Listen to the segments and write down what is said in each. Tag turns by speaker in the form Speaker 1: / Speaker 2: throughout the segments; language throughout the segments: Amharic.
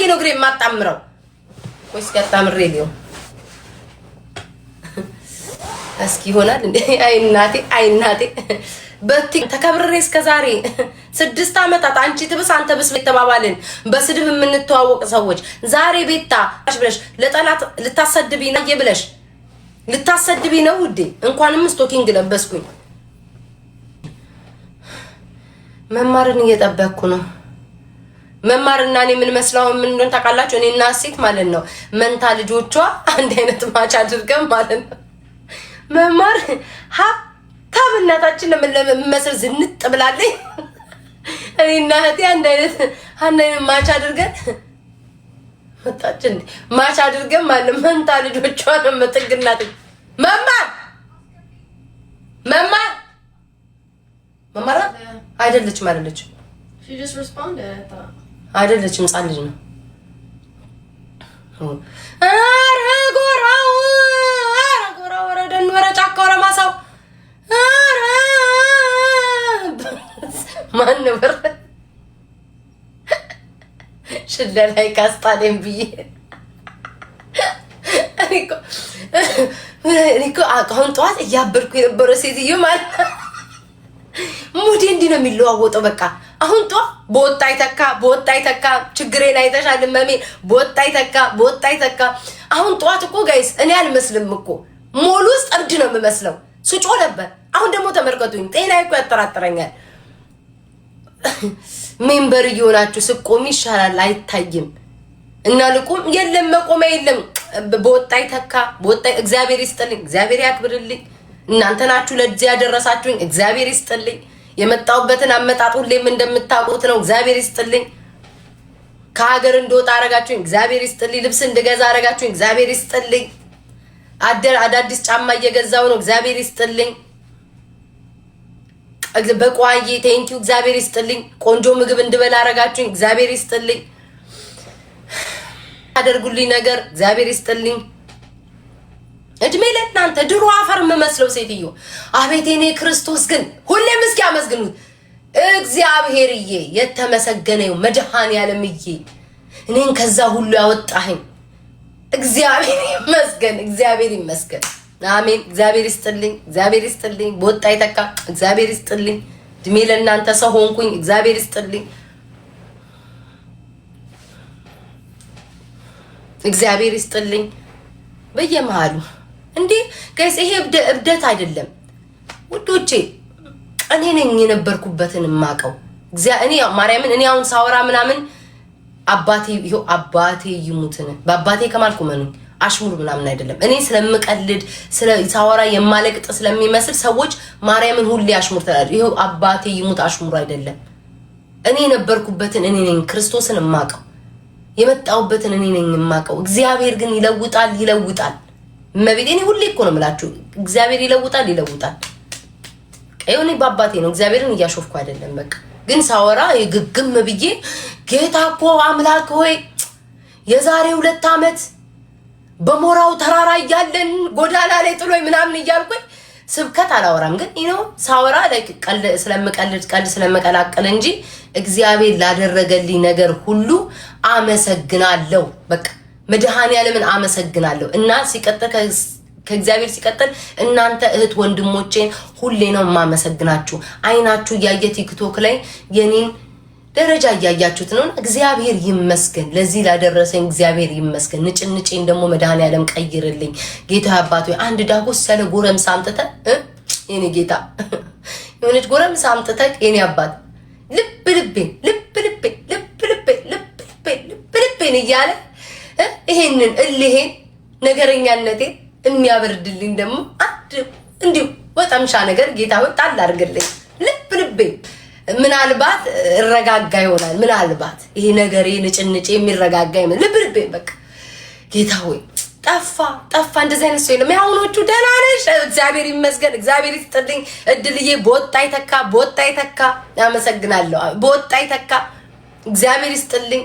Speaker 1: ነው ግሬ ማጣምረው ወይስ ከታምሬ ሊዮ እስኪ ይሆናል እንዴ? አይ እናቴ በቲ ተከብሬ እስከ ዛሬ 6 አመታት አንቺ ትብስ አንተ ብስ ተባባልን በስድብ የምንተዋወቅ ሰዎች ዛሬ ቤታ ብለሽ ለጠላት ልታሰድቢ ነው ብለሽ ልታሰድቢ ነው ውዴ። እንኳንም ስቶኪንግ ለበስኩኝ መማርን እየጠበቅኩ ነው። መማርና እኔ ምን መስለው ምን እንደሆነ ታውቃላችሁ? እኔና ሴት ማለት ነው መንታ ልጆቿ አንድ አይነት ማች አድርገን ማለት ነው መማር ሀብታም እናታችን ለምንመስል ዝንጥ ብላለኝ። እኔና እህቴ አንድ አይነት ማች አድርገን መጣችን ማች አድርገን ማለት መንታ ልጆቿ ነው መጥግናት መማር አይደለችም
Speaker 2: She just responded, I thought.
Speaker 1: አይደለችም ጻን ልጅ ነው። ጎራው ወረደን ወረጫካ ወረማሳው ማን ነበር ሽለላይ ካስታደም ብዬ እኔኮ አሁን ጠዋት እያበርኩ የነበረ ሴትዮ ማለት ሙዴ እንዲህ ነው የሚለዋወጠው። በቃ አሁን በወጣ ይተካ ችግሬን አይተሻል መሜ በወጣ ይተካ አሁን ጠዋት እኮ ጋይስ እኔ አልመስልም እኮ ሞል ውስጥ እብድ ነው የምመስለው። ስጮ ነበር። አሁን ደግሞ ተመልከቱኝ። ጤናዬ እኮ ያጠራጥረኛል። ሜምበር እየሆናችሁ ስቆም ይሻላል አይታይም። እና ልቁም የለም መቆሚያ የለም። በወጣ ይተካ እግዚአብሔር ይስጥልኝ፣ እግዚአብሔር ያክብርልኝ። እናንተ ናችሁ ለዚህ ያደረሳችሁኝ። እግዚአብሔር ይስጥልኝ። የመጣውበትን አመጣጥ ሁሌም እንደምታውቁት ነው። እግዚአብሔር ይስጥልኝ። ከሀገር እንደወጣ አረጋችሁኝ። እግዚአብሔር ይስጥልኝ። ልብስ እንድገዛ አረጋችሁኝ። እግዚአብሔር ይስጥልኝ። አዳዲስ ጫማ እየገዛው ነው። እግዚአብሔር ይስጥልኝ። በቋዬ ቴንኪው እግዚአብሔር ይስጥልኝ። ቆንጆ ምግብ እንድበላ አረጋችሁኝ። እግዚአብሔር ይስጥልኝ። አደርጉልኝ ነገር እግዚአብሔር ይስጥልኝ። እድሜ ለእናንተ ድሮ አፈር የምመስለው ሴትዮ አቤት የኔ ክርስቶስ ግን ሁሌም እስኪ አመስግኑት እግዚአብሔርዬ የተመሰገነው መድኃኔዓለምዬ እኔን ከዛ ሁሉ ያወጣኸኝ እግዚአብሔር ይመስገን። አሜን። እግዚአብሔር ይስጥልኝ። በወጣ ይተካ እግዚአብሔር ይስጥልኝ። እድሜ ለእናንተ ሰው ሆንኩኝ። እግዚአብሔር ይስጥልኝ። እግዚአብሔር ይስጥልኝ። በየመሃሉ እንዴ ጋይስ ይሄ እብደት አይደለም ውዶቼ። እኔ ነኝ የነበርኩበትን ማቀው እኔ ማርያምን እኔ አሁን ሳወራ ምናምን አባቴ ይሙትን በአባቴ ከማልኩ መኑ አሽሙር ምናምን አይደለም። እኔ ስለምቀልድ ሳወራ የማለቅጥ ስለሚመስል ሰዎች ማርያምን ሁሌ አሽሙር ተላል። ይሄው አባቴ ይሙት አሽሙር አይደለም። እኔ የነበርኩበትን እኔ ነኝ ክርስቶስን ማቀው የመጣውበትን እኔ ነኝ የማቀው። እግዚአብሔር ግን ይለውጣል። መቤት እኔ ሁሌ እኮ ነው የምላችሁ እግዚአብሔር ይለውጣል። ቀዩኒ በአባቴ ነው እግዚአብሔርን እያሾፍኩ አይደለም። በቃ ግን ሳወራ የግግም ብዬ ጌታ እኮ አምላክ ሆይ የዛሬ 2 አመት በሞራው ተራራ እያለን ጎዳና ላይ ጥሎኝ ምናምን እያልኩኝ ስብከት አላወራም። ግን ሳወራ ቀልድ ስለመቀላቀል እንጂ እግዚአብሔር ላደረገልኝ ነገር ሁሉ አመሰግናለሁ። በቃ መድኃኔዓለምን አመሰግናለሁ። እና ሲቀጥል ከእግዚአብሔር ሲቀጥል እናንተ እህት ወንድሞቼን ሁሌ ነው የማመሰግናችሁ። አይናችሁ እያየ ቲክቶክ ላይ የኔን ደረጃ እያያችሁት ነው። እግዚአብሔር ይመስገን ለዚህ ላደረሰኝ እግዚአብሔር ይመስገን። ንጭንጬን ደግሞ መድኃኔዓለም ቀይርልኝ። ጌታ አባቶ አንድ ዳጎስ ያለ ጎረምሳ አምጥተህ የኔ ጌታ የሆነች ጎረምሳ አምጥተህ የኔ አባት ልቤን እያለ ይሄንን እልሄን ነገረኛነቴን የሚያበርድልኝ ደግሞ አንድ እንዲሁ ወጣምሻ ነገር ጌታ ወጣል አድርግልኝ። ልቤን ምናልባት እረጋጋ ይሆናል። ምናልባት ይሄ ነገሬ ንጭንጬ የሚረጋጋ ይሆናል። ልቤን በቃ ጌታ ሆይ ጠፋ እንደዚህ አይነት ሰው የለም። ያሁኖቹ ደህና ነሽ? እግዚአብሔር ይመስገን። እግዚአብሔር ይስጥልኝ። እድልዬ በወጣ ይተካ ያመሰግናለሁ። በወጣ ይተካ እግዚአብሔር ይስጥልኝ።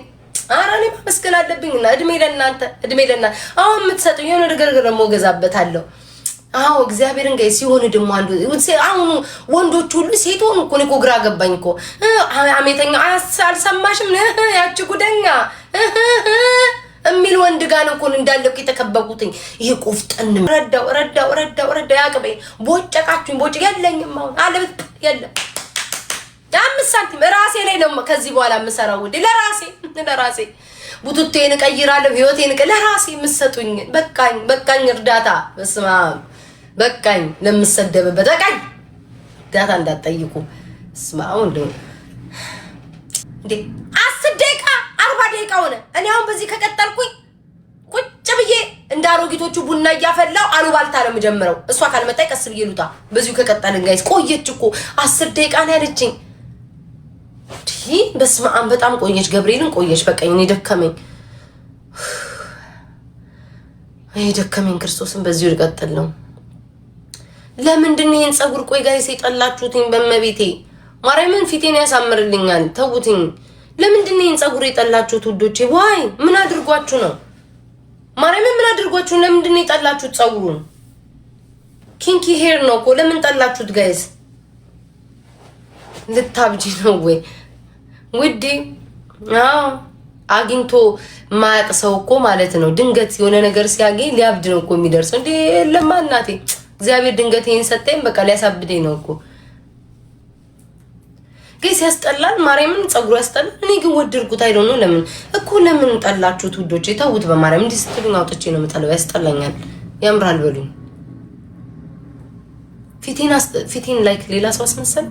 Speaker 1: ኧረ እኔ ማመስገን አለብኝና እድሜ ለእናንተ አሁን የምትሰጡኝ የሆነ ነገር ደግሞ ገዛበታለሁ። አዎ እግዚአብሔርን ጋር ሲሆን ደግሞ አንዱ አሁን ወንዶች ሁሉ ሴት ሆኑ እኮ ግራ ገባኝ እኮ አሜተኛ አልሰማሽም? ያቺ ጉደኛ እሚል ወንድ ጋር ነው እኮ እንዳለኩ የተከበቡትኝ። ይሄ ቆፍጠን ረዳው ያቅበ ቦጨቃችሁኝ። ቦጭ የለኝም አሁን አለበት የለም። 5 ሳንቲም ራሴ ላይ ነው ከዚህ በኋላ የምሰራው ውዴ። ለራሴ ቡቱቴን እቀይራለሁ። ህይወቴን ለራሴ የምትሰጡኝ በቃኝ እርዳታ። በስመ አብ በቃኝ። ለምሰደብበት በቃኝ። እርዳታ እንዳትጠይቁ። በስመ አብ እንዴ 10 ደቂቃ 40 ደቂቃ ሆነ። እኔ አሁን በዚህ ከቀጠልኩኝ ቁጭ ብዬ እንዳሮጊቶቹ ቡና እያፈላው አሉባልታ ነው የምጀምረው። እሷ ካልመጣች ቀስ ብዬ ሉታ። በዚሁ ከቀጠልን ጋይስ ቆየች እኮ 10 ደቂቃ ነው ያለችኝ። በስመ አብ በጣም ቆየች። ገብርኤልን ቆየች። በቃኝ። እኔ ደከመኝ ክርስቶስን። በዚሁ ልቀጥል ነው። ለምንድን ነው ይሄን ፀጉር ቆይ ጋይስ የጠላችሁትኝ? በመቤቴ ማርያምን ፊቴን ያሳምርልኛል። ተውትኝ። ለምንድን ነው ይሄን ፀጉር የጠላችሁት ውዶቼ? ዋይ ምን አድርጓችሁ ነው? ማርያምን ምን አድርጓችሁ? ለምንድን ነው የጠላችሁት ፀጉሩን? ኪንኪ ሄር ነው እኮ። ለምን ጠላችሁት ጋይስ? ልታብጂ ነው ወይ ውዴ? አዎ አግኝቶ ማያቅ ሰው እኮ ማለት ነው ድንገት የሆነ ነገር ሲያገኝ ሊያብድ ነው እኮ የሚደርሰው። እንዴ ለማ እናቴ እግዚአብሔር ድንገት ይሄን ሰጠኝ በቃ ሊያሳብደኝ ነው እኮ። ግን ያስጠላል። ማርያምን ፀጉሩ ያስጠላል። እኔ ግን ወድርኩት አይደል ነው። ለምን ጠላችሁት ውዶቼ? ተውት በማርያም። እንዲህ ስትሉኝ አውጥቼ ነው የምጠላው። ያስጠላኛል። ያምራል በሉኝ። ፊቴን ላይክ ሌላ ሰው አስመሰል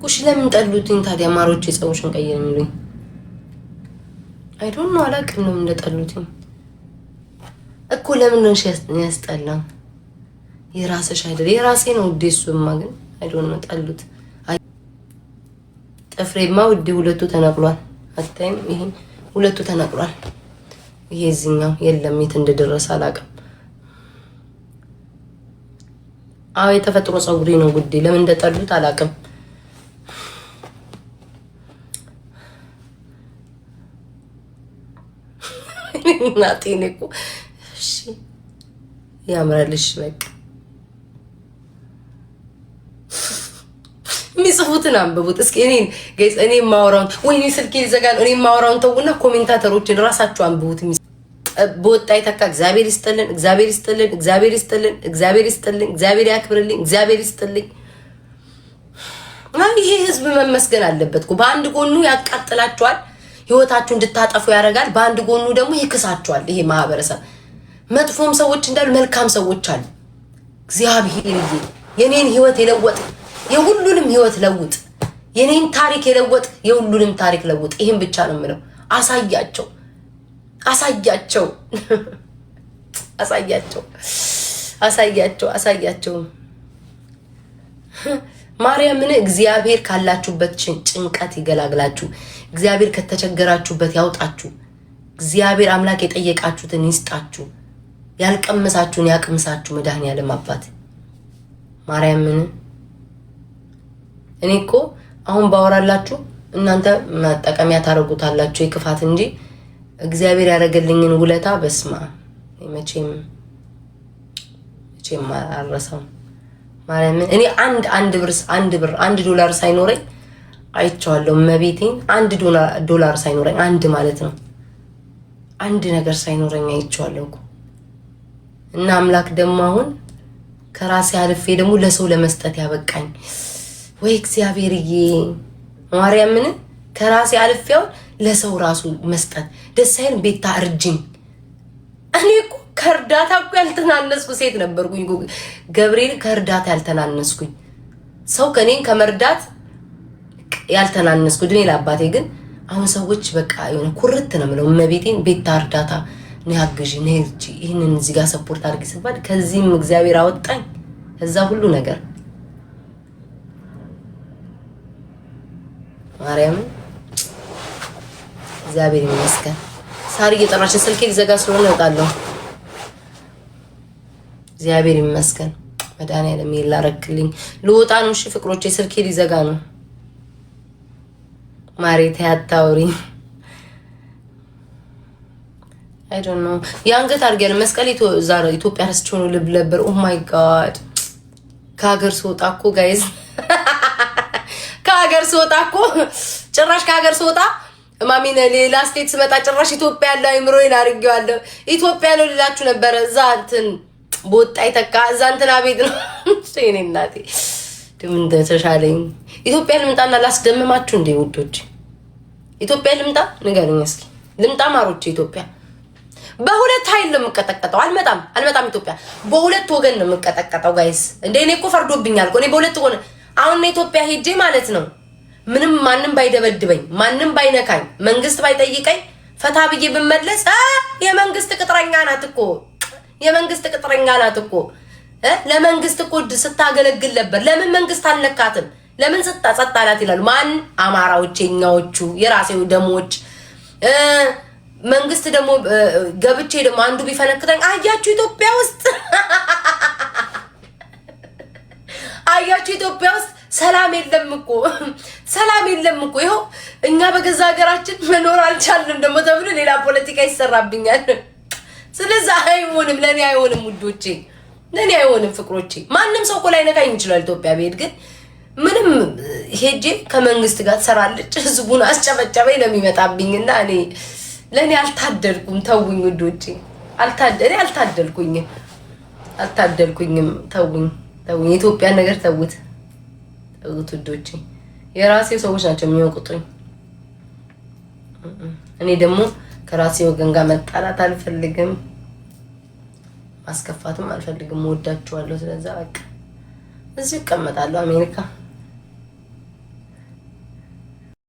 Speaker 1: ኩሽ። ለምን ጠሉትኝ ታዲያ ማሮቼ? ፀጉርሽን ቀይር የሚሉኝ አይ ዶንት ኖ። አላውቅም ነው እንደጠሉትኝ እኮ። ለምን ነው ያስጠላ? የራስሽ አይደል? የራሴ ነው ውዴ። እሱማ ግን አይ ዶንት ኖ ጠሉት። ጥፍሬማ ውዴ ሁለቱ ተነቅሏል። አታይም? ይሄ ሁለቱ ተነቅሏል። ይሄ እዚህኛው የለም። የት እንደደረሰ አላውቅም። አዎ የተፈጥሮ ፀጉሬ ነው ውዴ። ለምን እንደጠሉት አላውቅም። እናቴን እኮ እሺ ያምራልሽ። በቃ የሚጽፉትን አንብቡት እስኪ። እኔ ማወራውን ወይኔ ስልኬ ይዘጋል። እኔ ማወራውን ተውና ኮሜንታተሮችን ራሳችሁ አንብቡት። በወጣ ይተካ። እግዚአብሔር ይስጥልን፣ እግዚአብሔር ይስጥልን፣ እግዚአብሔር ይስጥልን፣ እግዚአብሔር ይስጥልን፣ እግዚአብሔር ያክብርልኝ፣ እግዚአብሔር ይስጥልኝ። ይሄ ህዝብ መመስገን አለበት እኮ። በአንድ ጎኑ ያቃጥላችኋል፣ ህይወታችሁ እንድታጠፉ ያደርጋል። በአንድ ጎኑ ደግሞ ይክሳችኋል። ይሄ ማህበረሰብ መጥፎም ሰዎች እንዳሉ መልካም ሰዎች አሉ። እግዚአብሔር የኔን ህይወት የለወጥ የሁሉንም ህይወት ለውጥ፣ የኔን ታሪክ የለወጥ የሁሉንም ታሪክ ለውጥ። ይሄን ብቻ ነው የምለው። አሳያቸው ማርያምን። እግዚአብሔር ካላችሁበት ጭንቀት ይገላግላችሁ። እግዚአብሔር ከተቸገራችሁበት ያውጣችሁ። እግዚአብሔር አምላክ የጠየቃችሁትን ይስጣችሁ። ያልቀመሳችሁን ያቅምሳችሁ። መድኃኒዓለም አባት ማርያምን። እኔ እኮ አሁን ባወራላችሁ እናንተ መጠቀሚያ ታረጉታላችሁ የክፋት እንጂ እግዚአብሔር ያደረገልኝን ውለታ በስማ መቼም አልረሳም። ማርያምን እኔ አንድ ዶላር ሳይኖረኝ አይቼዋለሁ። መቤቴን $1 ሳይኖረኝ አንድ ማለት ነው አንድ ነገር ሳይኖረኝ አይቼዋለሁ እኮ። እና አምላክ ደግሞ አሁን ከራሴ አልፌ ደግሞ ለሰው ለመስጠት ያበቃኝ ወይ እግዚአብሔርዬ። ማርያምን ከራሴ አልፌው ለሰው ራሱ መስጠት ደስ አይል። ቤታ እርጅኝ። እኔ እኮ ከእርዳታ እኮ ያልተናነስኩ ሴት ነበርኩኝ። ገብርኤል ከእርዳታ ያልተናነስኩኝ ሰው ከኔን ከመርዳት ያልተናነስኩ ድኔ ለአባቴ ግን አሁን ሰዎች በቃ የሆነ ኩርት ነው የምለው። እመቤቴን ቤታ እርዳታ ነው ያግዢ ነው እጂ ይሄንን እዚህ ጋር ሰፖርት አድርጊ ሲባል ከዚህም እግዚአብሔር አወጣኝ ከዛ ሁሉ ነገር። ማርያም እግዚአብሔር ይመስገን። ሳሪ እየጠራች ስልኬ ሊዘጋ ስለሆነ እወጣለሁ። እግዚአብሔር ይመስገን። መድኃኒዓለም ይላረክልኝ። ልወጣ ነው። እሺ ፍቅሮቼ ስልኬ ሊዘጋ ነው። ማሪት ያታውሪ አይ ዶንት ኖ ያንገት አድርገን መስቀል ዛሬ ኢትዮጵያ ረስቼው ነው ልብ ነበር። ኦ ማይ ጋድ ከሀገር ስወጣ እኮ ጋይዝ ከሀገር ስወጣ ማሚነ ሌላ ስቴት ስመጣ ጭራሽ ኢትዮጵያ ያለው አይምሮዬን አድርጌዋለሁ። ኢትዮጵያ ነው ልላችሁ ነበር። እዛ እንትን ቦጣ ይተካ እዛ እንትን አቤት ነው እኔ እናቴ ምን ተሻለኝ። ኢትዮጵያ ልምጣና ላስደምማችሁ እንዴ ውዶች? ኢትዮጵያ ልምጣ ንገሩኝ እስኪ። ልምጣ ማሮች? ኢትዮጵያ በሁለት ኃይል ነው የምቀጠቀጠው። አልመጣም ኢትዮጵያ በሁለት ወገን ነው የምቀጠቀጠው ጋይስ። እንዴ እኔ እኮ ፈርዶብኛል እኮ። እኔ በሁለት ወገን አሁን ኢትዮጵያ ሄጄ ማለት ነው ምንም ማንንም ባይደበድበኝ ማንንም ባይነካኝ መንግስት ባይጠይቀኝ ፈታ ብዬ ብመለስ የመንግስት ቅጥረኛ ናት እኮ ለመንግስት እኮ ስታገለግል ነበር። ለምን መንግስት አልነካትም? ለምን ጸጥታላት ይላሉ። ማን? አማራዎች፣ የኛዎቹ የራሴው ደሞች። መንግስት ደግሞ ገብቼ ደግሞ አንዱ ቢፈነክተኝ አያችሁ ኢትዮጵያ ውስጥ ሰላም የለም እኮ ይኸው እኛ በገዛ ሀገራችን መኖር አልቻልንም ደግሞ ተብሎ ሌላ ፖለቲካ ይሰራብኛል። ስለዚህ አይሆንም፣ ለኔ አይሆንም ውዶቼ፣ ለኔ አይሆንም ፍቅሮቼ። ማንም ሰው እኮ ላይ ነካኝ ይችላል። ኢትዮጵያ ብሄድ ግን ምንም ሄጄ ከመንግስት ጋር ሰራልጭ ህዝቡን አስጨበጨበኝ ለሚመጣብኝና እኔ ለኔ አልታደልኩም። ተውኝ ውዶቼ፣ አልታደልኩኝም። ተውኝ። የኢትዮጵያ ነገር ተውት ውዶቼ። የራሴ ሰዎች ናቸው የሚያውቁኝ። እኔ ደግሞ ከራሴ ወገን ጋር መጣላት አልፈልግም፣ ማስከፋትም አልፈልግም። ወዳችኋለሁ። ስለዛ በቃ እዚህ እቀመጣለሁ አሜሪካ።